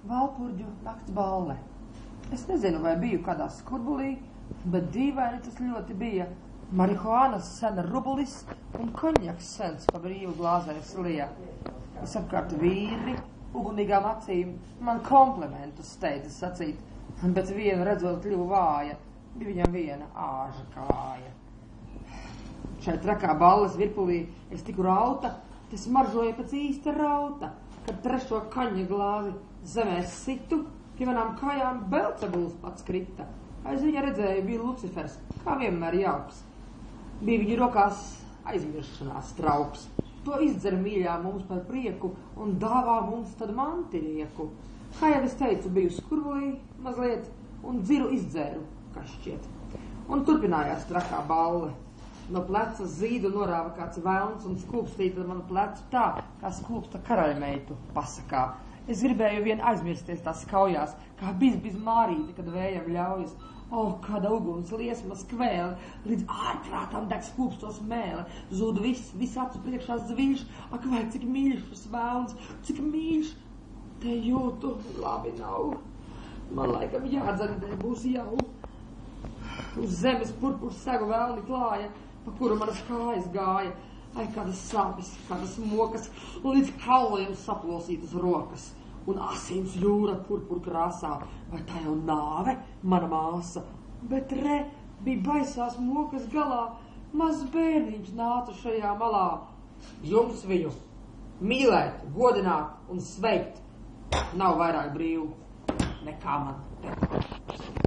Valpurģu nakts balle. Es nezinu, vai biju kādā skurbulī, bet dīvaini tas ļoti bija. Marihuānas sena rubulis un konjaks sens pa brīvu glāzēs lija. Visapkārt vīri, ugunīgām acīm, man komplimentus steidzas sacīt, bet vienu redzot kļuva vāja, bija viņam viena āža kāja. Šai trakā balles virpulī es tiku rauta, tas maržoja pēc īsta rauta, kad trešo kaņa glāzi zemē situ, pie manām kājām Belcebuls pats krita. Aiz viņa redzēju, bija Lucifers, kā vienmēr jauks. Bija viņa rokās aizmiršanās trauks. To izdzer mīļā mums par prieku un dāvā mums tad mantirieku. Kā jau es teicu, biju skurbulī mazliet un dziru izdzēru, kā šķiet. Un turpinājās trakā balle. No pleca zīdu norāva kāds velns un skūpstīta manu plecu tā, kā skūpsta karaļmeitu pasakā. Es gribēju vien aizmirsties tās kaujās, kā bizbiz mārīti, kad vējam ļaujas. Kāda uguns liesma skvēle, līdz ārprātām deg skūpstos mēle. Zūd viss acu priekšā zviļš, ak vai cik mīļš šis vēlns, cik mīļš. Te jūtu, labi nav. Man laikam jādzardē būs jau. Uz zemes purpurs segu vēlni klāja, pa kuru manas kājas gāja. Ai, kādas sāpes, kādas mokas, līdz kauliem saplosītas rokas. Un asins jūra purpur krāsā, vai tā jau nāve, mana māsa? Bet re, bija baisās mokas galā, maz bērniņš nāca šajā malā. Jums viņu mīlēt, godināt un sveikt nav vairāk brīvu nekā man te.